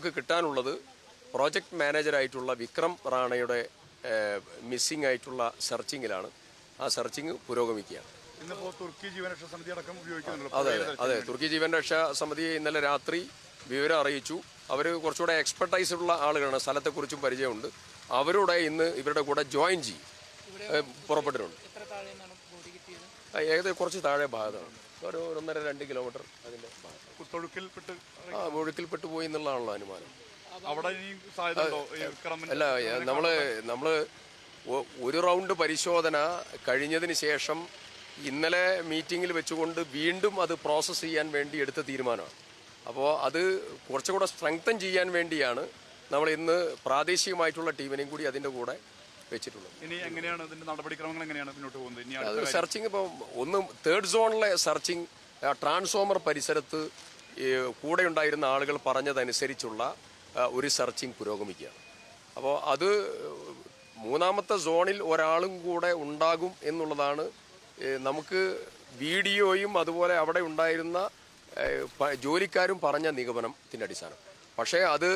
നമുക്ക് കിട്ടാനുള്ളത് project മാനേജറായിട്ടുള്ള Vikram റാണയുടെ missing ആയിട്ടുള്ള സെർച്ചിങ്ങിലാണ്. ആ സെർച്ചിങ് പുരോഗമിക്കുകയാണ്. തുർക്കി ജീവനരക്ഷാ സമിതി അടക്കം ഉപയോഗിക്കുന്നുണ്ടല്ലോ. അതെ, തുർക്കി ജീവനരക്ഷാ സമിതിയെ ഇന്നലെ രാത്രി വിവരം അറിയിച്ചു. അവർ കുറച്ചുകൂടെ എക്സ്പെർട്ടൈസ് ഉള്ള ആളുകളാണ്, സ്ഥലത്തെക്കുറിച്ചും പരിചയമുണ്ട്. അവരോട് ഇന്ന് ഇവരുടെ കൂടെ ജോയിൻ ചെയ്യും പുറപ്പെട്ടിട്ടുണ്ട്. ഏകദേശം കുറച്ച് താഴെ ഭാഗത്താണ്, ഒരു 1.5-2 കിലോമീറ്റർ അതിൻ്റെ ഒഴുക്കിൽപ്പെട്ടു പോയി എന്നുള്ളതാണല്ലോ അനുമാനം. അല്ല, നമ്മള് ഒരു റൗണ്ട് പരിശോധന കഴിഞ്ഞതിന് ശേഷം ഇന്നലെ മീറ്റിങ്ങിൽ വെച്ചുകൊണ്ട് വീണ്ടും അത് പ്രോസസ്സ് ചെയ്യാൻ വേണ്ടി എടുത്ത തീരുമാനമാണ്. അപ്പോൾ അത് കുറച്ചുകൂടെ സ്ട്രെങ്തൻ ചെയ്യാൻ വേണ്ടിയാണ് നമ്മൾ ഇന്ന് പ്രാദേശികമായിട്ടുള്ള ടീമിനെയും കൂടി അതിൻ്റെ കൂടെ വെച്ചിട്ടുള്ളത്. ഇനി എങ്ങനെയാണ് ഇതിന്റെ നടപടിക്രമങ്ങൾ എങ്ങനെയാണ് മുന്നോട്ട് പോകുന്നത്? അത് സെർച്ചിങ് ഇപ്പോൾ ഒന്ന് 3rd സോണിലെ സെർച്ചിങ്, ട്രാൻസ്ഫോമർ പരിസരത്ത് കൂടെ ഉണ്ടായിരുന്ന ആളുകൾ പറഞ്ഞതനുസരിച്ചുള്ള ഒരു സെർച്ചിങ് പുരോഗമിക്കുകയാണ്. അപ്പോൾ അത് 3ാമത്തെ സോണിൽ ഒരാളും കൂടെ ഉണ്ടാകും എന്നുള്ളതാണ് നമുക്ക് വീഡിയോയും അതുപോലെ അവിടെ ഉണ്ടായിരുന്ന ജോലിക്കാരും പറഞ്ഞ നിഗമനത്തിൻ്റെ അടിസ്ഥാനം. പക്ഷേ അത്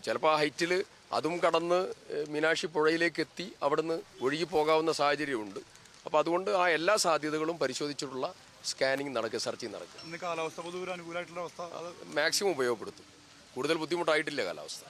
ചിലപ്പോൾ ആ ഹൈറ്റിൽ അതും കടന്ന് മീനാക്ഷി പുഴയിലേക്ക് എത്തി അവിടുന്ന് ഒഴുകി പോകാവുന്ന സാഹചര്യമുണ്ട്. അപ്പോൾ അതുകൊണ്ട് ആ എല്ലാ സാധ്യതകളും പരിശോധിച്ചിട്ടുള്ള സ്കാനിങ് നടക്കുക, സെർച്ചിങ് നടക്കുക. കാലാവസ്ഥ പൊതുവെ അനുകൂലമായിട്ടുള്ള അവസ്ഥ മാക്സിമം ഉപയോഗപ്പെടുത്തും. കൂടുതൽ ബുദ്ധിമുട്ടായിട്ടില്ല കാലാവസ്ഥ.